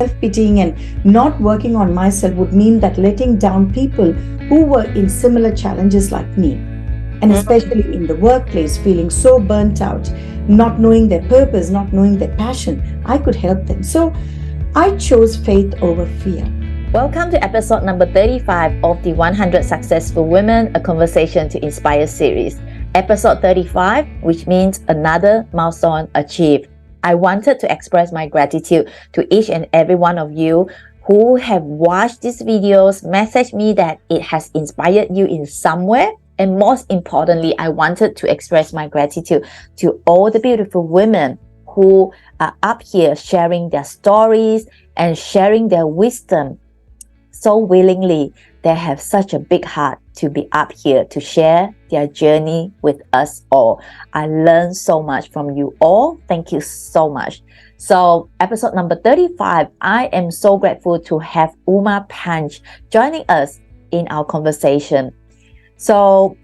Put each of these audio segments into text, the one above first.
self-pitying and not working on myself would mean that letting down people who were in similar challenges like me. And especially in the workplace, feeling so burnt out, not knowing their purpose, not knowing their passion, I could help them. So I chose faith over fear. Welcome to episode number 35 of the 100 Successful Women, a Conversation to Inspire series. Episode 35, which means another milestone achieved. I wanted to express my gratitude to each and every one of you who have watched these videos, messaged me that it has inspired you in some way. And most importantly, I wanted to express my gratitude to all the beautiful women who are up here sharing their stories and sharing their wisdom so willingly. They have such a big heart to be up here to share their journey with us all. I learned so much from you all. Thank you so much. So episode number 35, I am so grateful to have Panch joining us in our conversation. So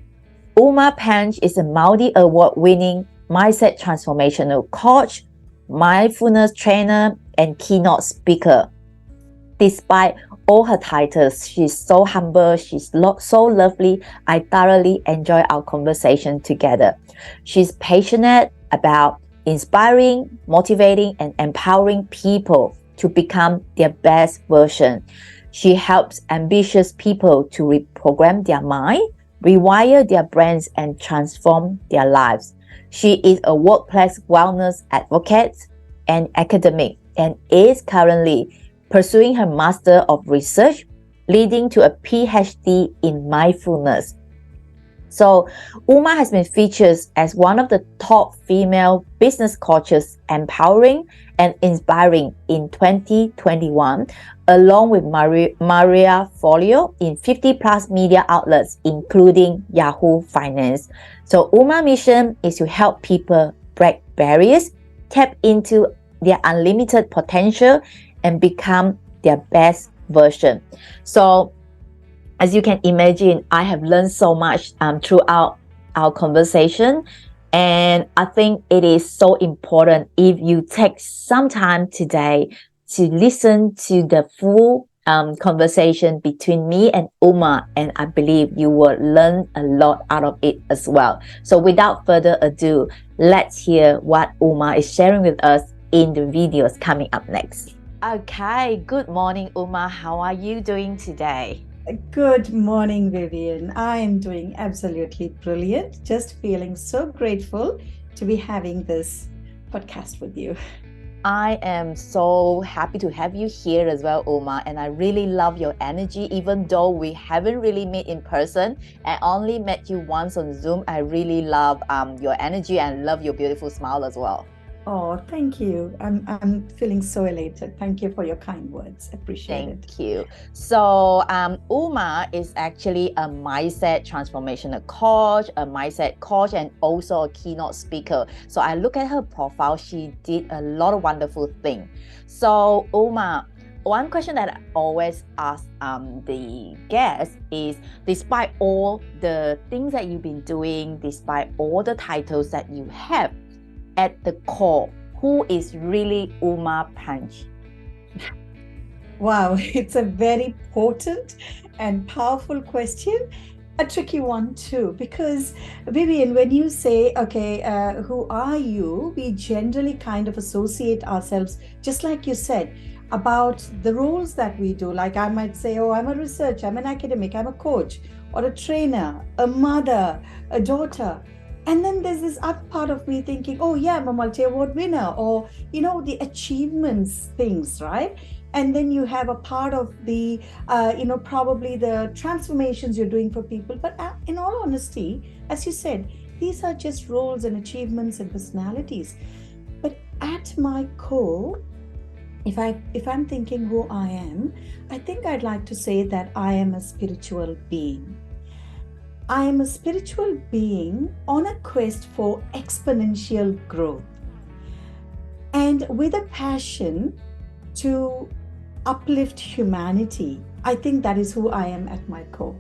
Panch is a multi-award winning mindset transformational coach, mindfulness trainer, and keynote speaker. Despite all her titles, she's so humble, she's so lovely. I thoroughly enjoy our conversation together. She's passionate about inspiring, motivating, and empowering people to become their best version. She helps ambitious people to reprogram their mind, rewire their brains, and transform their lives. She is a workplace wellness advocate and academic and is currently pursuing her Master of Research, leading to a PhD in mindfulness. So has been featured as one of the top female business coaches, empowering and inspiring in 2021, along with Maria Forleo in 50 plus media outlets, including Yahoo Finance. So mission is to help people break barriers, tap into their unlimited potential, and become their best version. So as you can imagine, I have learned so much throughout our conversation. And I think it is so important if you take some time today to listen to the full conversation between me and and I believe you will learn a lot out of it as well. So without further ado, let's hear what is sharing with us in the videos coming up next. Okay, good morning, How are you doing today? Good morning, Vivienne. I am doing absolutely brilliant. Just feeling so grateful to be having this podcast with you. I am so happy to have you here as well, and I really love your energy. Even though we haven't really met in person and only met you once on Zoom, I really love your energy and love your beautiful smile as well. Oh, thank you. I'm feeling so elated. Thank you for your kind words. Appreciate it. Thank you. So is actually a mindset transformational coach, and also a keynote speaker. So I look at her profile. She did a lot of wonderful things. So one question that I always ask the guests is, despite all the things that you've been doing, despite all the titles that you have, at the core, who is really Panch? Wow, it's a very potent and powerful question. A tricky one too, because Vivienne, when you say, okay, who are you? We generally kind of associate ourselves, just like you said, about the roles that we do. Like I might say, oh, I'm a researcher, I'm an academic, I'm a coach, or a trainer, a mother, a daughter. And then there's this other part of me thinking, oh yeah, I'm a multi-award winner, or, the achievements things, right? And then you have a part of the, probably the transformations you're doing for people. But in all honesty, as you said, these are just roles and achievements and personalities. But at my core, if I'm thinking who I am, I think I'd like to say that I am a spiritual being. I am a spiritual being on a quest for exponential growth and with a passion to uplift humanity. I think that is who I am at my core.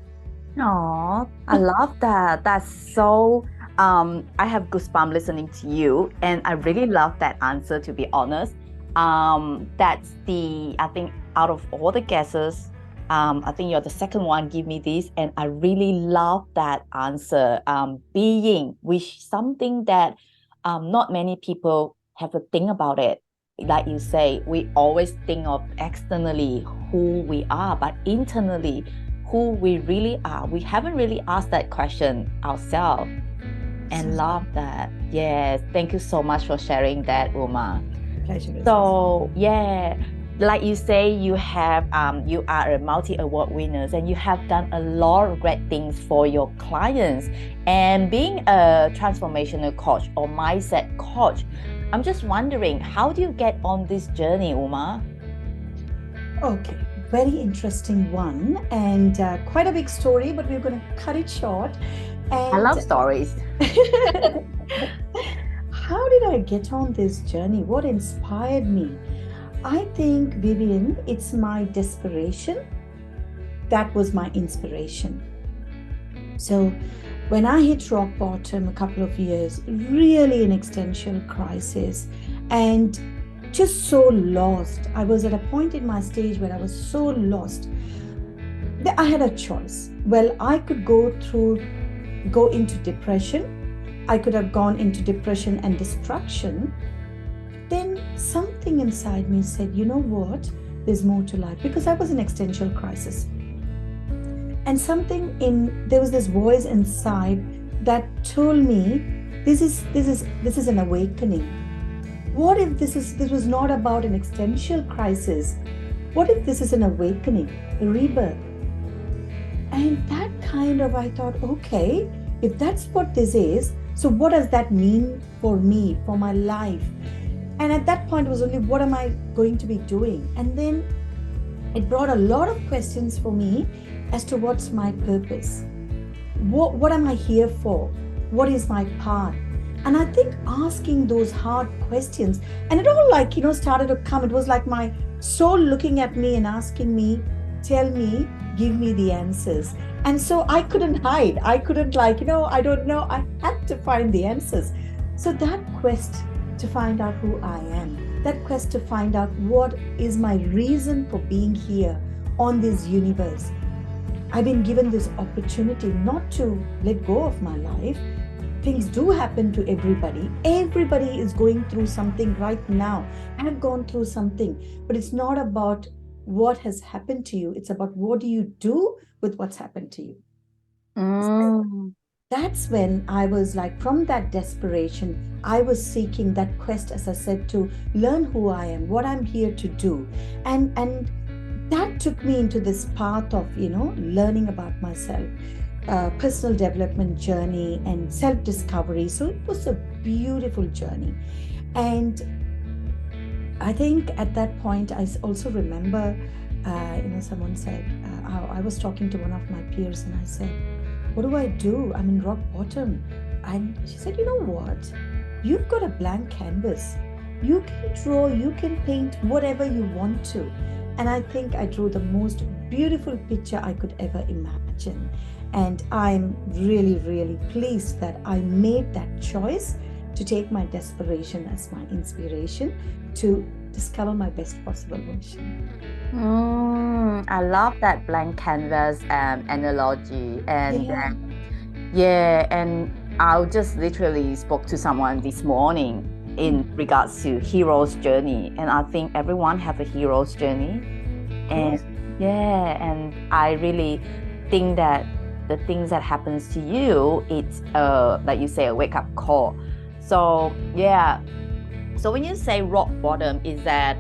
Oh, I love that. That's so, I have goosebumps listening to you, and I really love that answer, to be honest. That's I think out of all the guesses, I think you're the second one give me this, and I really love that answer. Being, which something that not many people have to think about it. Like you say, we always think of externally who we are, but internally who we really are. We haven't really asked that question ourselves, and love that. Yes, thank you so much for sharing that, Uma. Pleasure. So yeah, like you say, you are a multi-award winners, and you have done a lot of great things for your clients. And being a transformational coach or mindset coach, I'm just wondering, how do you get on this journey, Uma? Okay, very interesting one, and quite a big story, but we're going to cut it short. And I love stories. How did I get on this journey? What inspired me? I think, Vivienne, it's my desperation. That was my inspiration. So when I hit rock bottom a couple of years, really an existential crisis, and just so lost. I was at a point in my stage where I was so lost that I had a choice. Well, I could go into depression. I could have gone into depression and destruction. Then something inside me said, you know what? There's more to life, because I was in existential crisis. And there was this voice inside that told me, this is an awakening. What if this was not about an existential crisis? What if this is an awakening, a rebirth? And that I thought, okay, if that's what this is, so what does that mean for me, for my life? And at that point, it was only, what am I going to be doing? And then it brought a lot of questions for me as to what's my purpose. What am I here for? What is my path? And I think asking those hard questions, and it all started to come. It was like my soul looking at me and asking me, tell me, give me the answers. And so I couldn't hide. I couldn't I don't know. I had to find the answers. So that quest to find out who I am, that quest to find out what is my reason for being here on this universe. I've been given this opportunity not to let go of my life. Things do happen to everybody. Everybody is going through something right now. I've gone through something, but it's not about what has happened to you. It's about what do you do with what's happened to you. So that's when I was from that desperation, I was seeking that quest, as I said, to learn who I am, what I'm here to do. And that took me into this path of, learning about myself, personal development journey and self-discovery. So it was a beautiful journey. And I think at that point, I also remember, someone said, I was talking to one of my peers and I said, what do I do? I'm in rock bottom. And she said, you know what? You've got a blank canvas. You can draw, you can paint whatever you want to. And I think I drew the most beautiful picture I could ever imagine. And I'm really, really pleased that I made that choice to take my desperation as my inspiration to discover my best possible version. I love that blank canvas analogy. And and I just literally spoke to someone this morning in regards to hero's journey, and I think everyone have a hero's journey. And and I really think that the things that happens to you, it's like you say, a wake-up call. So so when you say rock bottom, is that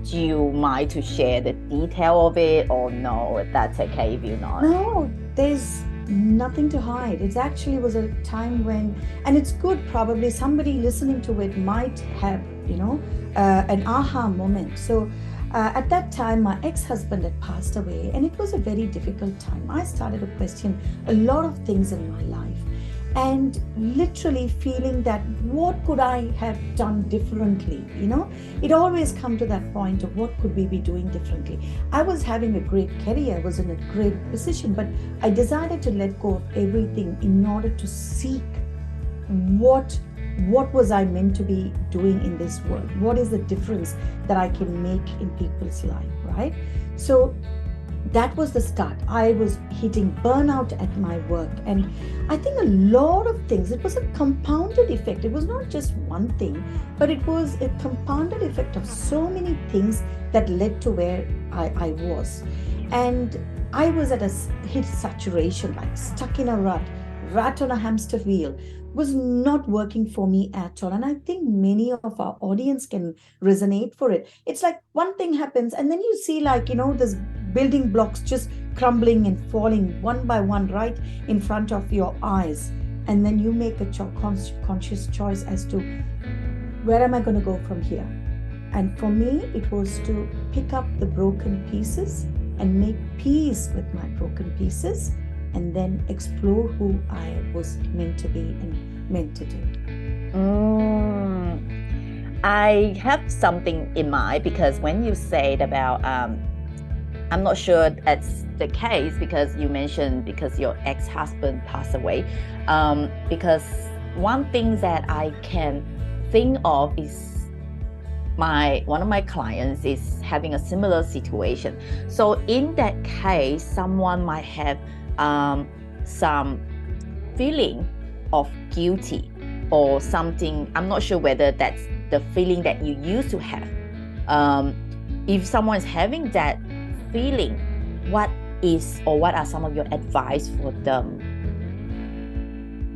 do you mind to share the detail of it, or no, that's okay if you're not? No, there's nothing to hide. It actually was a time when, and it's good, probably somebody listening to it might have an aha moment. So at that time, my ex-husband had passed away, and it was a very difficult time. I started to question a lot of things in my life, and literally feeling that what could I have done differently? It always come to that point of what could we be doing differently. I was having a great career, I was in a great position, but I decided to let go of everything in order to seek what what was I meant to be doing in this world? What is the difference that I can make in people's life, right? So that was the start. I was hitting burnout at my work. And I think a lot of things, it was a compounded effect. It was not just one thing, but it was a compounded effect of so many things that led to where I was. And I was at a hit saturation, like stuck in a rat on a hamster wheel, was not working for me at all. And I think many of our audience can resonate for it. It's like one thing happens and then you see like, this building blocks just crumbling and falling one by one right in front of your eyes. And then you make a conscious choice as to where am I going to go from here? And for me, it was to pick up the broken pieces and make peace with my broken pieces, and then explore who I was meant to be and meant to do. I have something in mind, because when you said about, I'm not sure that's the case, because you mentioned because your ex-husband passed away. Because one thing that I can think of is one of my clients is having a similar situation. So in that case, someone might have some feeling of guilty or something. I'm not sure whether that's the feeling that you used to have. If someone is having that feeling, what are some of your advice for them?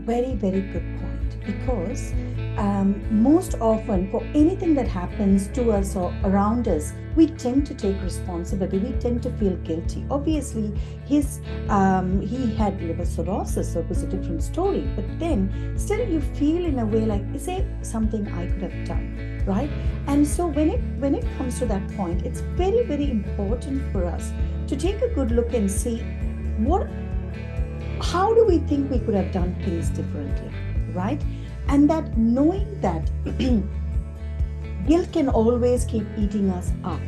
Very, very good point. Because most often for anything that happens to us or around us, we tend to take responsibility. We tend to feel guilty. Obviously, he had liver cirrhosis, so it was a different story. But then still you feel in a way like, is there something I could have done, right? And so when it comes to that point, it's very, very important for us to take a good look and see how do we think we could have done things differently, right? And that knowing that guilt can always keep eating us up,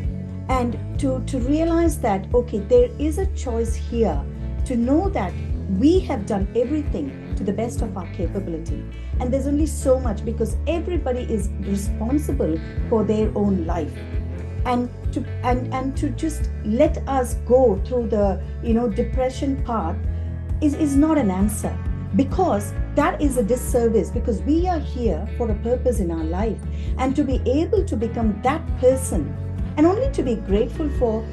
and to realize that, okay, there is a choice here, to know that we have done everything to the best of our capability, and there's only so much, because everybody is responsible for their own life. And to just let us go through the depression path is not an answer, because that is a disservice, because we are here for a purpose in our life, and to be able to become that person, and only to be grateful for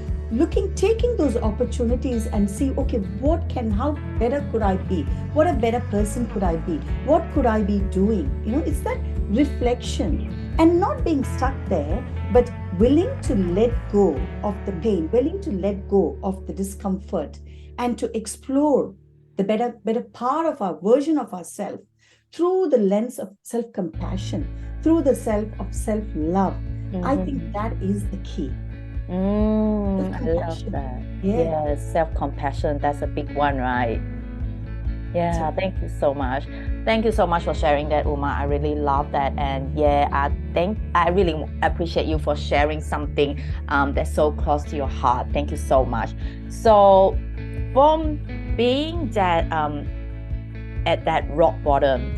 taking those opportunities and see, okay, how better could I be? What a better person could I be? What could I be doing? It's that reflection, and not being stuck there, but willing to let go of the pain, willing to let go of the discomfort, and to explore the better part of our version of ourselves through the lens of self-compassion, through the self-love. Mm-hmm. I think that is the key. I love that. Yeah, self-compassion, that's a big one, right? Yeah, thank you so much. Thank you so much for sharing that, Uma. I really love that. And I really appreciate you for sharing something that's so close to your heart. Thank you so much. So from being that at that rock bottom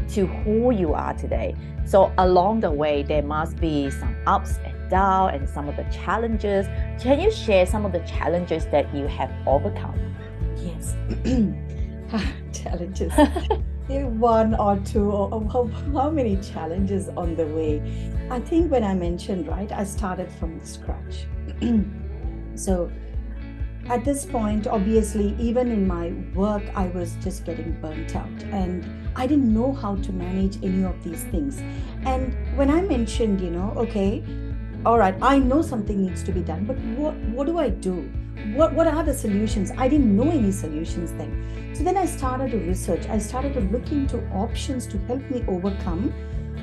to who you are today, so along the way there must be some ups and downs and some of the challenges. Can you share some of the challenges that you have overcome? Yes. Challenges. One or two, or how many challenges on the way? I think when I mentioned, right, I started from scratch. So at this point, obviously, even in my work, I was just getting burnt out, and I didn't know how to manage any of these things. And when I mentioned, okay, all right, I know something needs to be done, but what do I do? What are the solutions? I didn't know any solutions then. So then I started to research. I started to look into options to help me overcome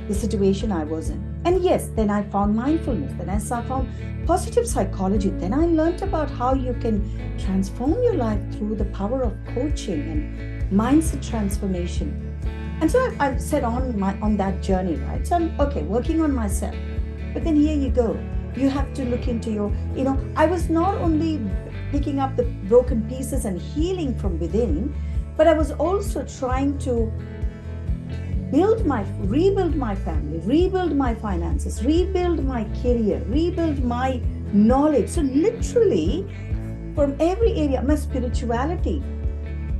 the situation I was in. And yes, then I found mindfulness. Then I found positive psychology. Then I learned about how you can transform your life through the power of coaching and mindset transformation. And so I've set on that journey, right? So I'm working on myself. But then here you go. You have to look into your, I was not only picking up the broken pieces and healing from within, but I was also trying to rebuild my family, rebuild my finances, rebuild my career, rebuild my knowledge. So literally from every area, my spirituality.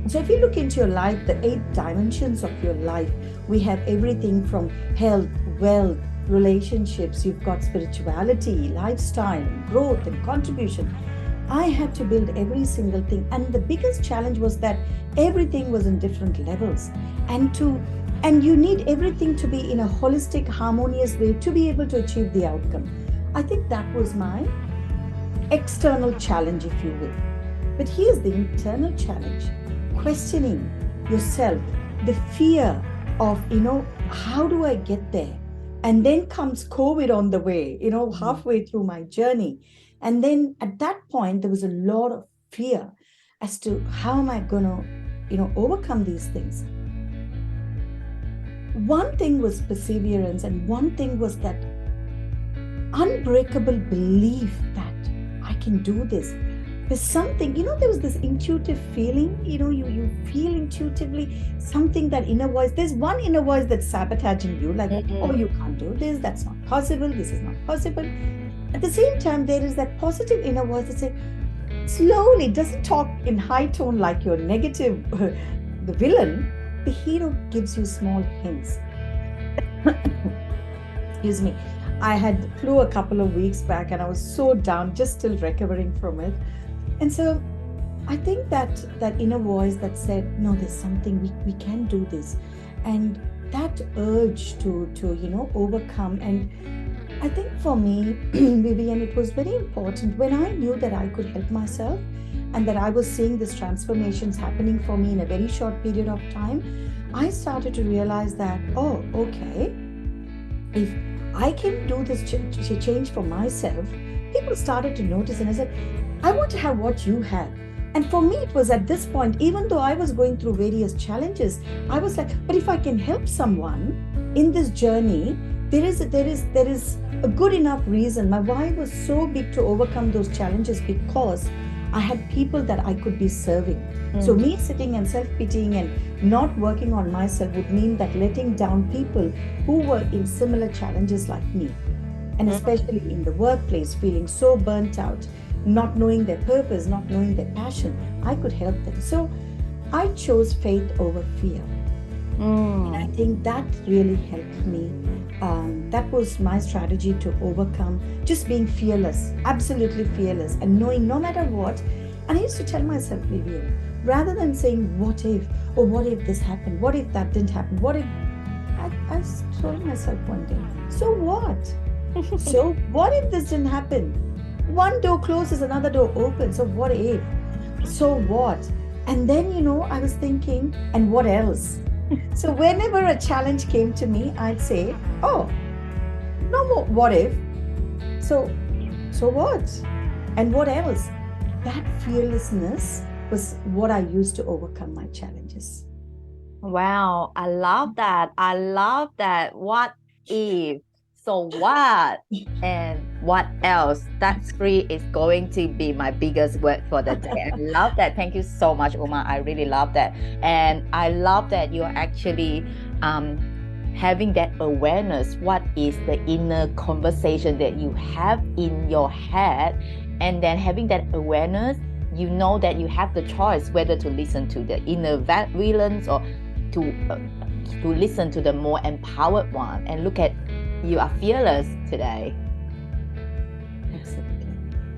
So if you look into your life, the 8 dimensions of your life, we have everything from health, wealth, relationships, you've got spirituality, lifestyle, growth and contribution. I had to build every single thing. And the biggest challenge was that everything was in different levels. And you need everything to be in a holistic, harmonious way to be able to achieve the outcome. I think that was my external challenge, if you will. But here's the internal challenge. Questioning yourself, the fear of, how do I get there? And then comes COVID on the way, halfway through my journey. And then at that point, there was a lot of fear as to how am I going to, overcome these things. One thing was perseverance, and one thing was that unbreakable belief that I can do this. There's something, there was this intuitive feeling, you feel intuitively something, that inner voice. There's one inner voice that's sabotaging you, like, oh, you can't do this, that's not possible, this is not possible. At the same time, there is that positive inner voice that says, slowly, doesn't talk in high tone like your negative, the villain. The hero gives you small hints. Excuse me. I had flu a couple of weeks back and I was so down, just still recovering from it. And so I think that inner voice that said, no, there's something, we can do this. And that urge to overcome. And I think for me, Vivienne, it was very important when I knew that I could help myself and that I was seeing these transformations happening for me in a very short period of time. I started to realize that, oh, okay, if I can do this change for myself, people started to notice, and I said, I want to have what you have. And for me, it was at this point, even though I was going through various challenges, I was like, but if I can help someone in this journey, there is a good enough reason. My why was so big to overcome those challenges because I had people that I could be serving. So me sitting and self-pitying and not working on myself would mean that letting down people who were in similar challenges like me. And especially in the workplace, feeling so burnt out, not knowing their purpose, not knowing their passion, I could help them. So I chose faith over fear. And I think that really helped me. That was my strategy to overcome, just being fearless, absolutely fearless, and knowing no matter what. And I used to tell myself, Vivienne, rather than saying, what if, or what if this happened, what if that didn't happen, what if, I told myself one day, so what? So what if this didn't happen? One door closes, another door opens. So what if? So what? And then, I was thinking, and what else? So whenever a challenge came to me, I'd say, oh, no more what if. So what? And what else? That fearlessness was what I used to overcome my challenges. Wow, I love that. I love that. What if? So what? And what else? That 3 is going to be my biggest word for the day. I love that. Thank you so much, Uma. I really love that. And I love that you're actually having that awareness. What is the inner conversation that you have in your head? And then having that awareness, you know that you have the choice whether to listen to the inner villains or to listen to the more empowered one. And look at, you are fearless today. Absolutely.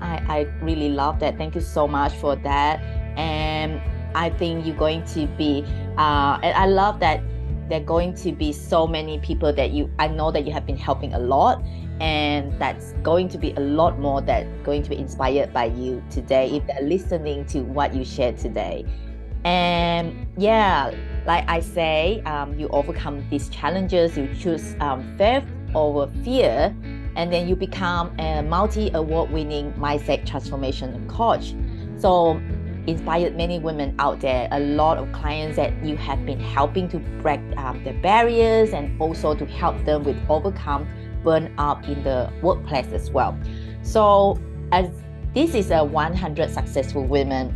I really love that. Thank you so much for that. And I think you're going to be, and I love that there are going to be so many people that I know that you have been helping a lot. And that's going to be a lot more that going to be inspired by you today if they're listening to what you shared today. And yeah, like I say, you overcome these challenges, you choose faith over fear, and then you become a multi-award winning mindset transformation coach. So inspired many women out there, a lot of clients that you have been helping to break the barriers and also to help them with overcome burnout in the workplace as well. So as this is a 100 Successful Women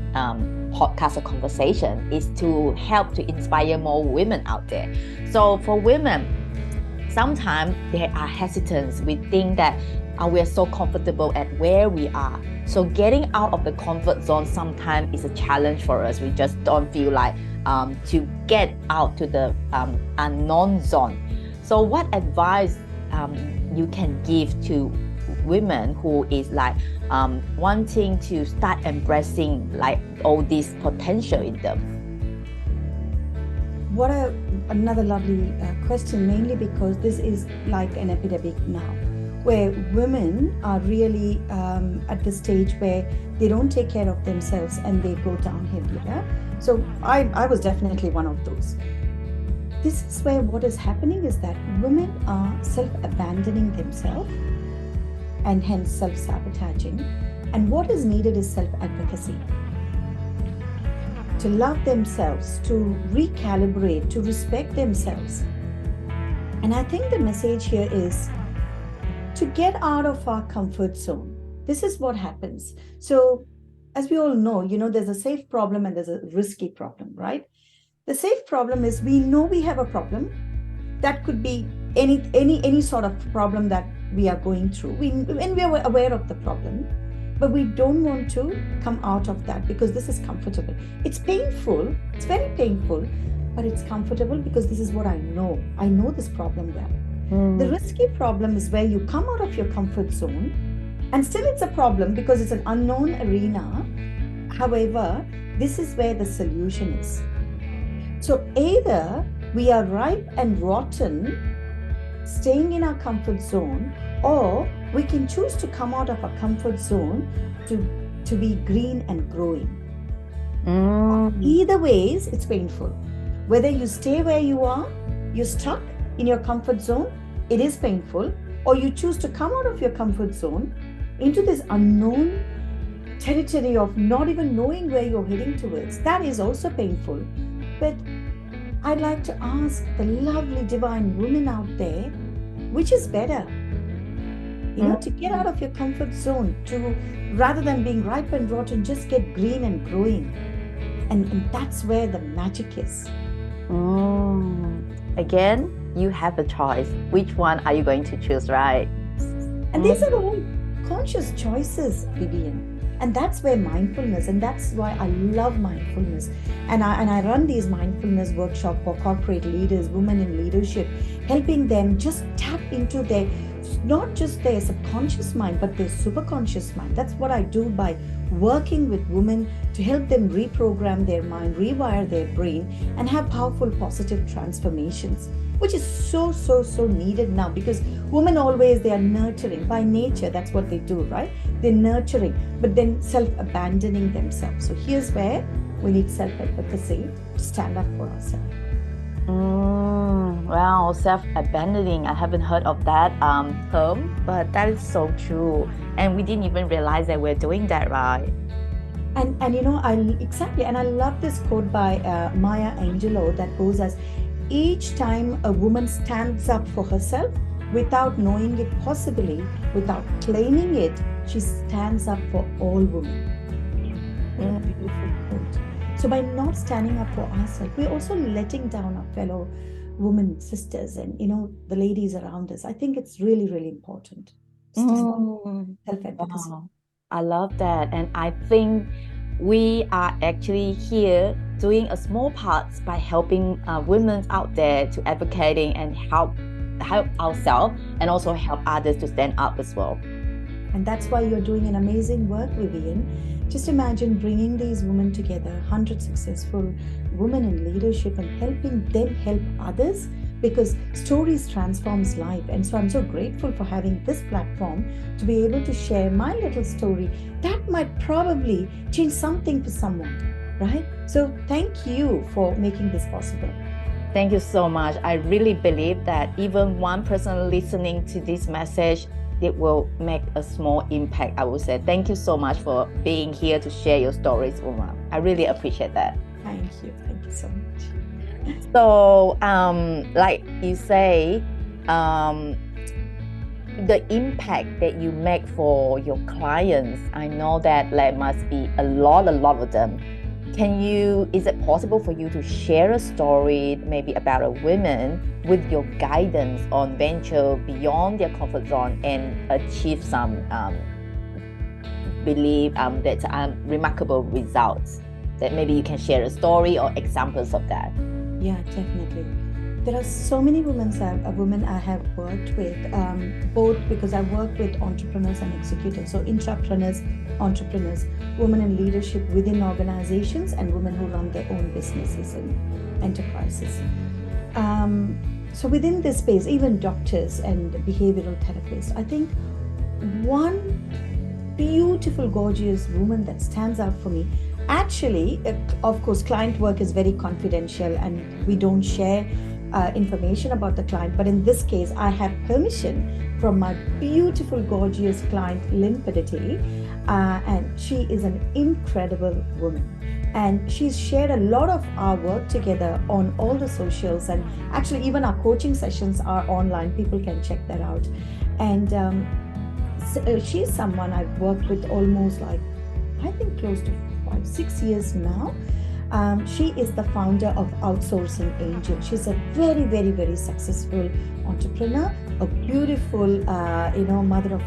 podcast or conversation is to help to inspire more women out there. So for women, sometimes they are hesitant. We think that we are so comfortable at where we are. So getting out of the comfort zone sometimes is a challenge for us. We just don't feel like to get out to the unknown zone. So what advice you can give to women who is like wanting to start embracing like all this potential in them? What another lovely question, mainly because this is like an epidemic now, where women are really at the stage where they don't take care of themselves and they go downhill. Yeah? So I was definitely one of those. This is where what is happening is that women are self-abandoning themselves and hence self-sabotaging. And what is needed is self-advocacy. To love themselves, to recalibrate, to respect themselves. And I think the message here is to get out of our comfort zone. This is what happens. So as we all know, there's a safe problem and there's a risky problem, right? The safe problem is we know we have a problem. That could be any sort of problem that we are going through. When we are aware of the problem, but we don't want to come out of that because this is comfortable. It's painful. It's very painful, but it's comfortable because this is what I know. I know this problem well. The risky problem is where you come out of your comfort zone and still it's a problem because it's an unknown arena. However, this is where the solution is. So either we are ripe and rotten, staying in our comfort zone, or we can choose to come out of our comfort zone to be green and growing. Either ways, it's painful. Whether you stay where you are, you're stuck in your comfort zone, it is painful, or you choose to come out of your comfort zone into this unknown territory of not even knowing where you're heading towards. That is also painful. But I'd like to ask the lovely divine women out there, which is better? To get out of your comfort zone, to rather than being ripe and rotten, just get green and growing. And that's where the magic is. Again, you have a choice. Which one are you going to choose, right? And these are all conscious choices, Vivienne. And that's where mindfulness, and that's why I love mindfulness. And I run these mindfulness workshops for corporate leaders, women in leadership, helping them just tap into their, not just their subconscious mind, but their superconscious mind. That's what I do by working with women to help them reprogram their mind, rewire their brain, and have powerful, positive transformations, which is so needed now, because women always, they are nurturing by nature. That's what they do, right? They're nurturing, but then self-abandoning themselves. So here's where we need self-advocacy to stand up for ourselves. Wow, self-abandoning. I haven't heard of that term, but that is so true. And we didn't even realize that we're doing that, right? And exactly. And I love this quote by Maya Angelou that goes as, each time a woman stands up for herself without knowing it, possibly without claiming it, she stands up for all women. What a beautiful quote. So by not standing up for ourselves, we're also letting down our fellow women, sisters, and the ladies around us. I think it's really, really important. Self-advocacy. Wow. I love that. And I think we are actually here doing a small part by helping women out there to advocating and help ourselves and also help others to stand up as well. And that's why you're doing an amazing work, Vivienne. Just imagine bringing these women together, 100 successful women in leadership, and helping them help others, because stories transforms life. And so I'm so grateful for having this platform to be able to share my little story that might probably change something for someone, right? So thank you for making this possible. Thank you so much. I really believe that even one person listening to this message, it will make a small impact. I would say thank you so much for being here to share your stories, Uma. I really appreciate that. Thank you so much. So like you say, the impact that you make for your clients, I know that there must be a lot of them. is it possible for you to share a story maybe about a woman with your guidance on venture beyond their comfort zone and achieve some remarkable results? That maybe you can share a story or examples of that. Yeah, definitely. There are so many women I have worked with, both because I work with entrepreneurs and executives, so intrapreneurs, entrepreneurs, women in leadership within organizations, and women who run their own businesses and enterprises. So within this space, even doctors and behavioral therapists, I think one beautiful, gorgeous woman that stands out for me. Actually, of course, client work is very confidential and we don't share information about the client. But in this case, I have permission from my beautiful, gorgeous client, Limpidity, and she is an incredible woman. And she's shared a lot of our work together on all the socials, and actually even our coaching sessions are online. People can check that out. And she's someone I've worked with almost I think close to 5-6 years now. She is the founder of Outsourcing Angel. She's a very, very, very successful entrepreneur, a beautiful, mother of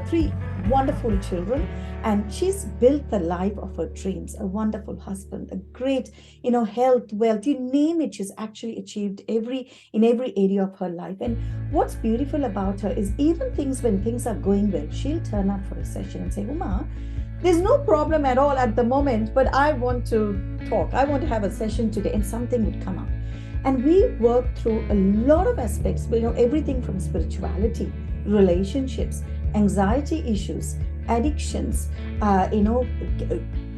3 wonderful children, and she's built the life of her dreams. A wonderful husband, a great, health, wealth, you name it. She's actually achieved in every area of her life. And what's beautiful about her is even when things are going well, she'll turn up for a session and say, Uma, there's no problem at all at the moment, but I want to talk. I want to have a session today, and something would come up. And we work through a lot of aspects, everything from spirituality, relationships, anxiety issues, addictions,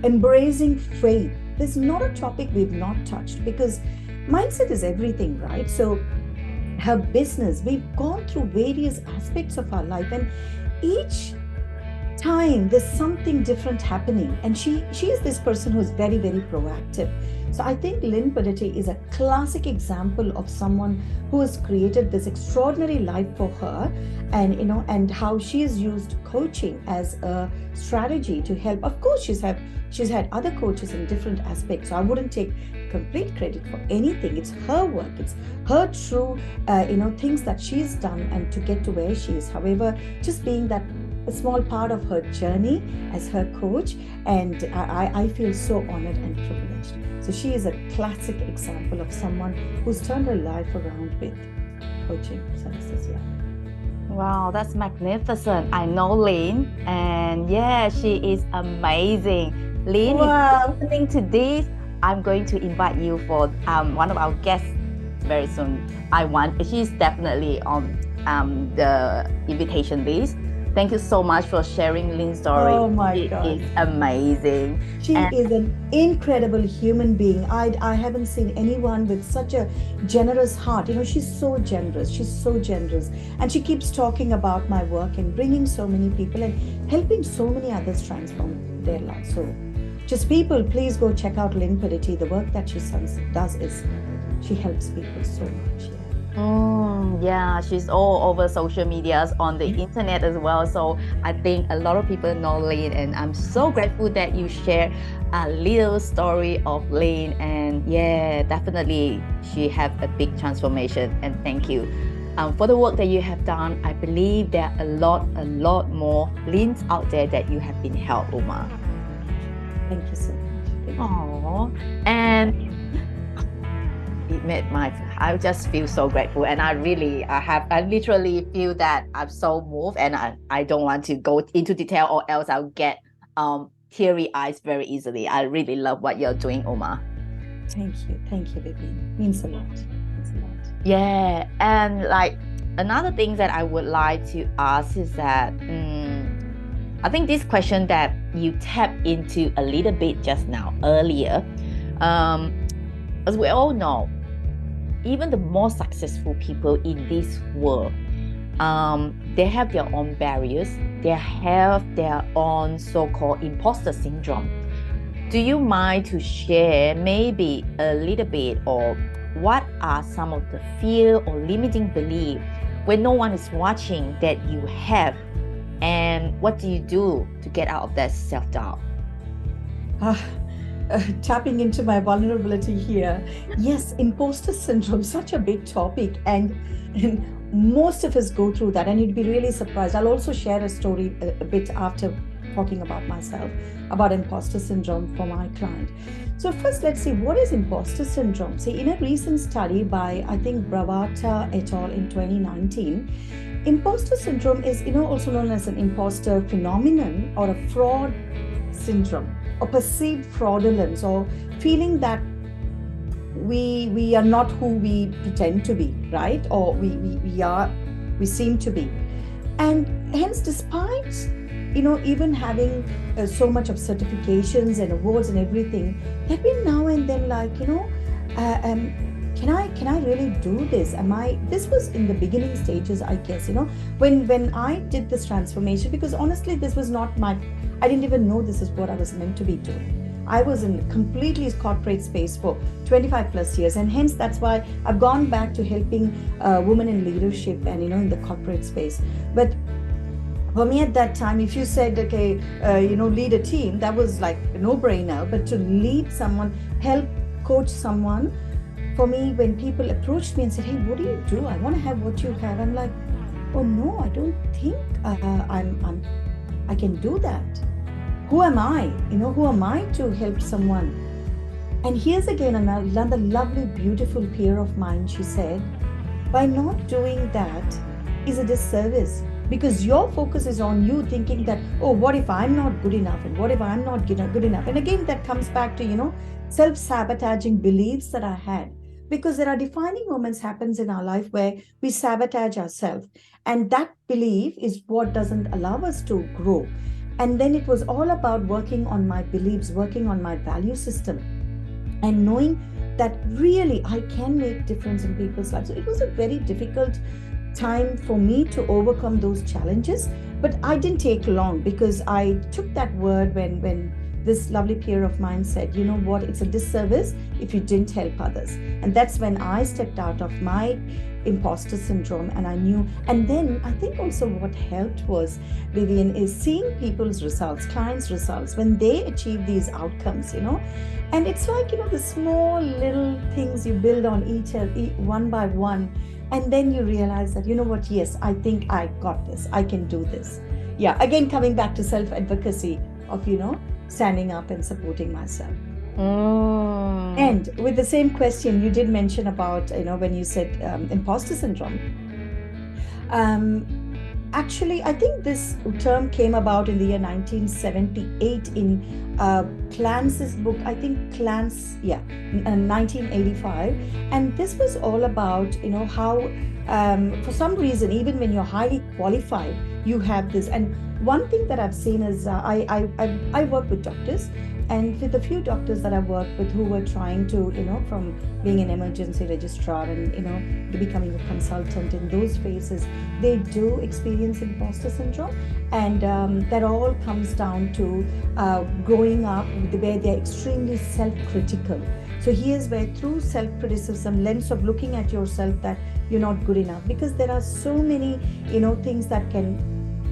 embracing faith. There's not a topic we've not touched, because mindset is everything, right? So her business, we've gone through various aspects of our life, and each time there's something different happening, and she is this person who's very, very proactive. So I think Limpidity is a classic example of someone who has created this extraordinary life for her, and how she has used coaching as a strategy to help. Of course, she's had other coaches in different aspects, so I wouldn't take complete credit for anything. It's her work, it's her true things that she's done and to get to where she is. However, just being that a small part of her journey as her coach, and I feel so honored and privileged. So she is a classic example of someone who's turned her life around with coaching services. Yeah. Wow, that's magnificent. I know Lynn, and yeah, she is amazing. Lynn, Wow. if you're listening to this, I'm going to invite you for one of our guests very soon. She's definitely on the invitation list. Thank you so much for sharing Lynn's story. Oh my God. It's amazing. She is an incredible human being. I haven't seen anyone with such a generous heart. She's so generous. She's so generous. And she keeps talking about my work and bringing so many people and helping so many others transform their lives. So just people, please go check out Limpidity. The work that she does is she helps people so much. Yeah, she's all over social medias, on the internet as well. So I think a lot of people know Lynn, and I'm so grateful that you share a little story of Lynn. And yeah, definitely she have a big transformation, and thank you for the work that you have done. I believe there are a lot more Lynns out there that you have been helped, Uma. Thank you so much. Oh, and it made I just feel so grateful, and I literally feel that I'm so moved, and I don't want to go into detail, or else I'll get teary eyes very easily. I really love what you're doing, Uma. Thank you, Vivienne. Means a lot. Yeah, and another thing that I would like to ask is that I think this question that you tapped into a little bit just now earlier, as we all know, even the most successful people in this world, they have their own barriers. They have their own so-called imposter syndrome. Do you mind to share maybe a little bit, or what are some of the fear or limiting beliefs when no one is watching that you have, and what do you do to get out of that self-doubt? tapping into my vulnerability here. Yes, imposter syndrome, such a big topic, and most of us go through that, and you'd be really surprised. I'll also share a story a bit after talking about myself, about imposter syndrome for my client. So first, let's see, what is imposter syndrome? See, in a recent study by, I think, Bravata et al. In 2019, imposter syndrome is, also known as an imposter phenomenon or a fraud syndrome, or perceived fraudulence, or feeling that we are not who we pretend to be, right? Or we seem to be. And hence, despite even having so much of certifications and awards and everything, they've been now and then like, can I really do this? This was in the beginning stages, I guess, when I did this transformation, because honestly, this was not I didn't even know this is what I was meant to be doing. I was in completely corporate space for 25 plus years. And hence, that's why I've gone back to helping women in leadership and, in the corporate space. But for me at that time, if you said, okay, lead a team, that was like a no-brainer. But to lead someone, help coach someone, for me, when people approached me and said, hey, what do you do? I want to have what you have. I'm like, oh no, I don't think I can do that. Who am I? Who am I to help someone? And here's again another lovely, beautiful peer of mine. She said, by not doing that is a disservice, because your focus is on you thinking that, oh, what if I'm not good enough? And what if I'm not good enough? And again, that comes back to, self-sabotaging beliefs that I had, because there are defining moments happens in our life where we sabotage ourselves. And that belief is what doesn't allow us to grow. And then it was all about working on my beliefs, working on my value system, and knowing that really I can make difference in people's lives. So it was a very difficult time for me to overcome those challenges, but I didn't take long, because I took that word when this lovely peer of mine said, you know what, it's a disservice if you didn't help others. And that's when I stepped out of my imposter syndrome, and I knew. And then I think also what helped was, Vivienne, is seeing people's results, clients' results, when they achieve these outcomes, and it's like, the small little things you build on each one by one. And then you realize that, what, yes, I think I got this. I can do this. Yeah, again, coming back to self-advocacy of, standing up and supporting myself. And with the same question, you did mention about, when you said imposter syndrome. Actually, I think this term came about in the year 1978 in Clance's book, I think Clance, in 1985. And this was all about, how for some reason, even when you're highly qualified, you have this. And one thing that I've seen is I work with doctors, and with a few doctors that I've worked with who were trying to, from being an emergency registrar and, to becoming a consultant in those phases, they do experience imposter syndrome. And that all comes down to growing up where they're extremely self-critical. So here's where, through self-criticism, lens of looking at yourself, that you're not good enough, because there are so many, things that can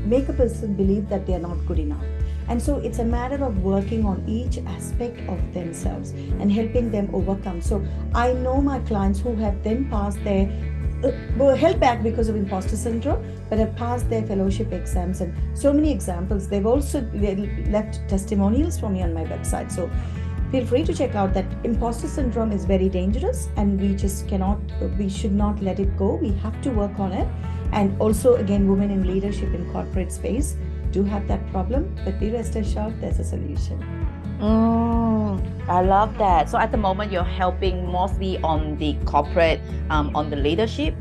make a person believe that they're not good enough. And so it's a matter of working on each aspect of themselves and helping them overcome. So I know my clients who have then passed their, were held back because of imposter syndrome, but have passed their fellowship exams, and so many examples. They've also left testimonials for me on my website. So feel free to check out that. Imposter syndrome is very dangerous, and we should not let it go. We have to work on it. And also, again, women in leadership in corporate space do have that problem, but be rest assured there's a solution. I love that. So at the moment, you're helping mostly on the corporate, on the leadership?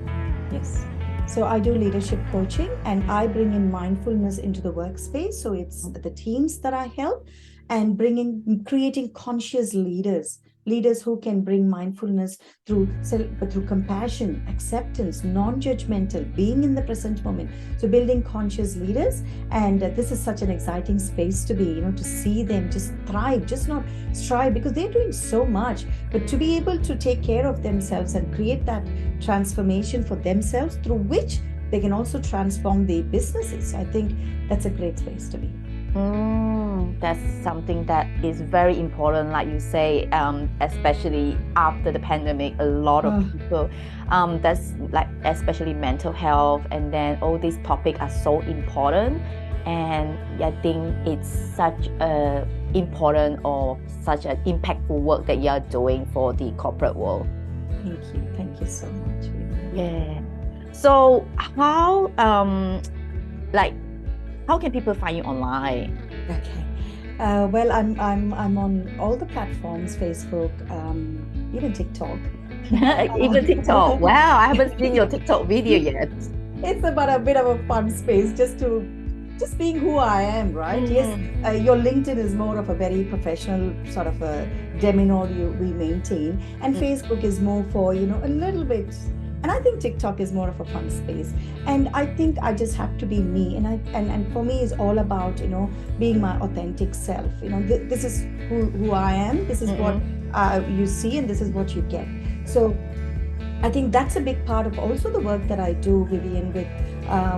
Yes. So I do leadership coaching, and I bring in mindfulness into the workspace. So it's the teams that I help, and creating conscious leaders who can bring mindfulness through compassion, acceptance, non-judgmental, being in the present moment. So building conscious leaders, and this is such an exciting space to be, to see them just thrive, just not strive, because they're doing so much, but to be able to take care of themselves and create that transformation for themselves, through which they can also transform their businesses. I think that's a great space to be. That's something that is very important, like you say, especially after the pandemic, a lot of people, that's like especially mental health, and then all these topics are so important. And I think it's such a important or such an impactful work that you're doing for the corporate world. Thank you so much. Yeah. So how how can people find you online? Okay. Well, I'm on all the platforms, Facebook, even TikTok. Even TikTok. Wow, I haven't seen your TikTok video yet. It's about a bit of a fun space, just being who I am, right? Yes, your LinkedIn is more of a very professional sort of a seminar we maintain, and Facebook is more for, a little bit. And I think TikTok is more of a fun space. And I think I just have to be me. And for me, it's all about, being my authentic self. This is who I am. This is what you see, and this is what you get. So I think that's a big part of also the work that I do, Vivienne,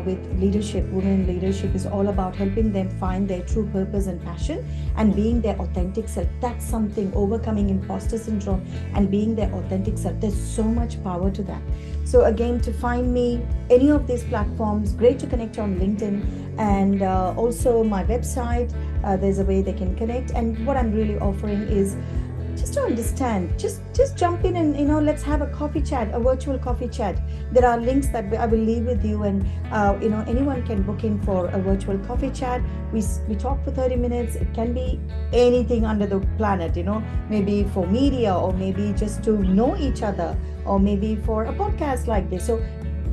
with leadership. Women leadership is all about helping them find their true purpose and passion and being their authentic self. That's something, overcoming imposter syndrome and being their authentic self. There's so much power to that. So again, to find me, any of these platforms, great to connect on LinkedIn, and also my website, there's a way they can connect. And what I'm really offering is just to understand, just jump in and let's have a coffee chat, a virtual coffee chat. There are links that I will leave with you, and anyone can book in for a virtual coffee chat. We talk for 30 minutes. It can be anything under the planet, maybe for media, or maybe just to know each other, or maybe for a podcast like this. So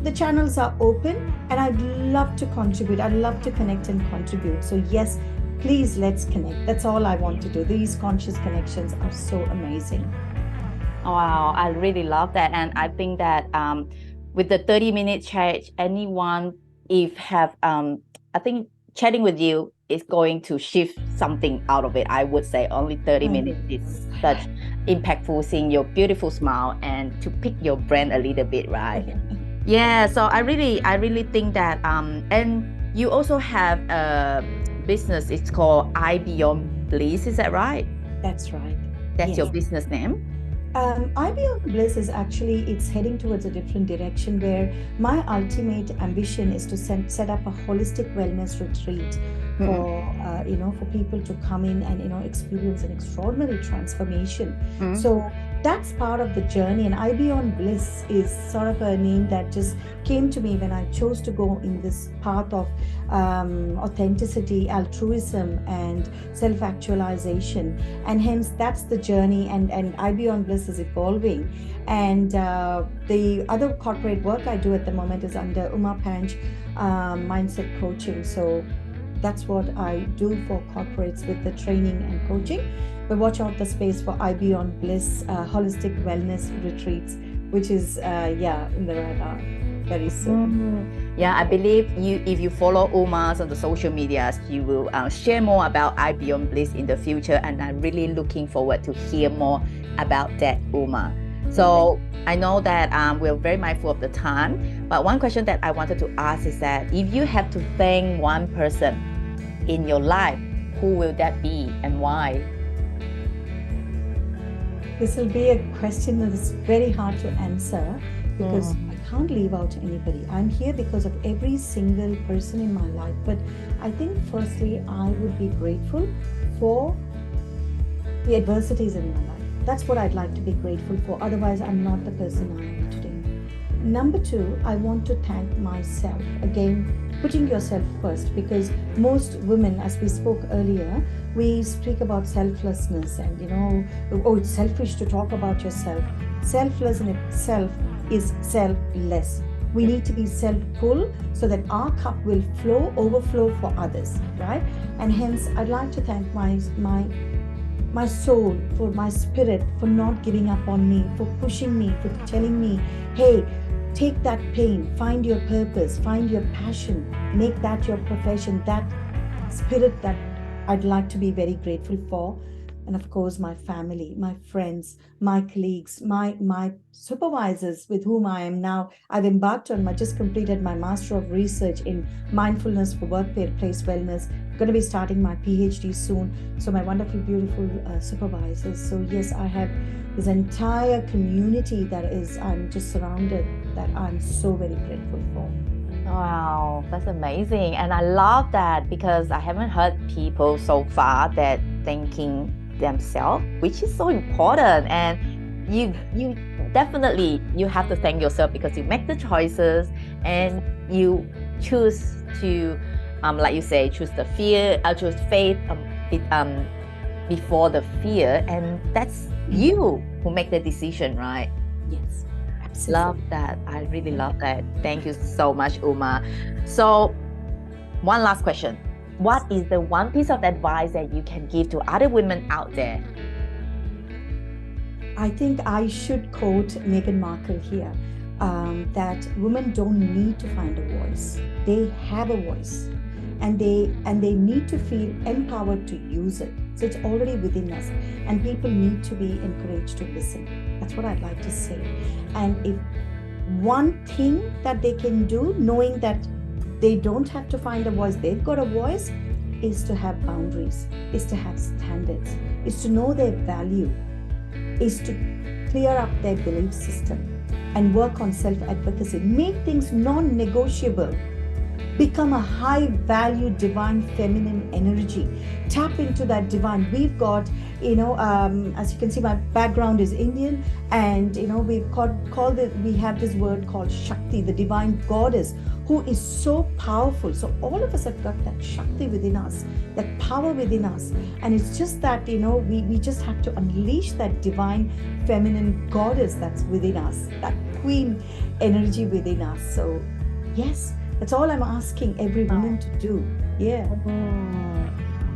the channels are open, and I'd love to contribute. I'd love to connect and contribute. So yes, please, let's connect. That's all I want to do. These conscious connections are so amazing. Wow, I really love that. And I think that with the 30-minute chat, anyone, if have, I think chatting with you is going to shift something out of it. I would say only 30 minutes is such impactful, seeing your beautiful smile and to pick your brain a little bit, right? Yeah, so I really think that, and you also have a business, it's called I Beyond Bliss, is that right? That's right. That's Yes. your business name? I Beyond Bliss is actually, it's heading towards a different direction, where my ultimate ambition is to set up a holistic wellness retreat for people to come in and experience an extraordinary transformation. So that's part of the journey, and I Beyond Bliss is sort of a name that just came to me when I chose to go in this path of authenticity, altruism, and self-actualization, and hence that's the journey. And I Beyond Bliss is evolving, and the other corporate work I do at the moment is under Panch mindset coaching. So that's what I do for corporates with the training and coaching. But watch out the space for I Beyond Bliss holistic wellness retreats, which is in the radar very soon. Yeah, I believe if you follow Uma's on the social medias, you will share more about I Beyond Bliss in the future, and I'm really looking forward to hear more about that, Uma. So I know that we're very mindful of the time, but one question that I wanted to ask is that if you have to thank one person in your life, who will that be and why? This will be a question that is very hard to answer, because I can't leave out anybody. I'm here because of every single person in my life. But I think firstly, I would be grateful for the adversities in my life. That's what I'd like to be grateful for. Otherwise, I'm not the person I am today. Number two, I want to thank myself. Again, putting yourself first, because most women, as we spoke earlier, we speak about selflessness and, it's selfish to talk about yourself. Selfless in itself is selfless. We need to be self-full so that our cup will overflow for others, right? And hence, I'd like to thank my soul, for my spirit, for not giving up on me, for pushing me, for telling me, hey, take that pain, find your purpose, find your passion, make that your profession. That spirit that I'd like to be very grateful for. and of course my family, my friends, my colleagues, my supervisors with whom I am now. I've embarked on just completed my Master of Research in Mindfulness for Workplace Wellness. Going to be starting my PhD soon. So my wonderful, beautiful supervisors. So yes, I have this entire community I'm just surrounded, that I'm so very grateful for. Wow, that's amazing. And I love that, because I haven't heard people so far that thanking themselves, which is so important. And you definitely, you have to thank yourself because you make the choices and you choose to, like you say, choose the fear, choose faith before the fear. And that's you who make the decision, right? Yes. Absolutely. Love that. I really love that. Thank you so much, Uma. So, one last question. What is the one piece of advice that you can give to other women out there? I think I should quote Meghan Markle here, that women don't need to find a voice. They have a voice, and they need to feel empowered to use it. So it's already within us, and people need to be encouraged to listen. That's what I'd like to say. And if one thing that they can do, knowing that they don't have to find a voice, they've got a voice, is to have boundaries, is to have standards, is to know their value, is to clear up their belief system and work on self-advocacy. Make things non-negotiable. Become a high-value divine feminine energy. Tap into that divine. We've got, as you can see, my background is Indian, and we have this word called Shakti, the divine goddess, who is so powerful. So all of us have got that Shakti within us, that power within us, and it's just that we just have to unleash that divine feminine goddess that's within us, that queen energy within us. So yes, that's all I'm asking every woman to do. Yeah.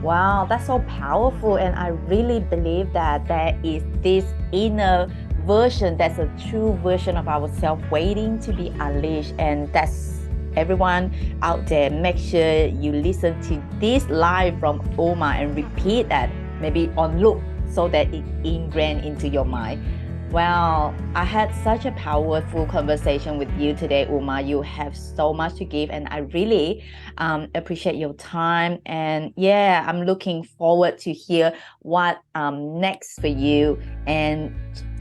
Wow, that's so powerful. And I really believe that there is this inner version, that's a true version of ourselves waiting to be unleashed. And that's everyone out there. Make sure you listen to this live from Uma and repeat that, maybe on loop, so that it ingrained into your mind. Well, I had such a powerful conversation with you today, Uma. You have so much to give, and I really appreciate your time. And yeah, I'm looking forward to hear what next for you, and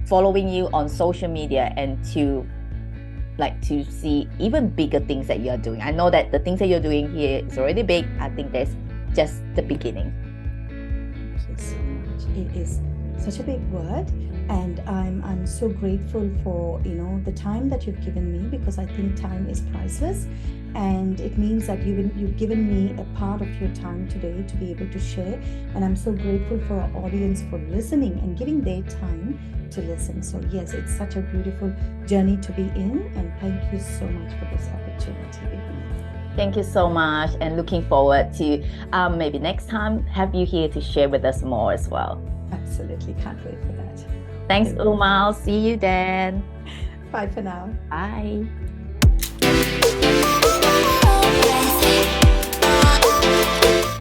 following you on social media, and to see even bigger things that you're doing. I know that the things that you're doing here is already big. I think that's just the beginning. Thank you so much. It is such a big word. And I'm so grateful for the time that you've given me, because I think time is priceless, and it means that you've given me a part of your time today to be able to share. And I'm so grateful for our audience for listening and giving their time to listen. So yes, it's such a beautiful journey to be in, and thank you so much for this opportunity. Thank you so much, and looking forward to maybe next time have you here to share with us more as well. Absolutely, can't wait for that. Thanks, Uma. I'll see you then. Bye for now. Bye.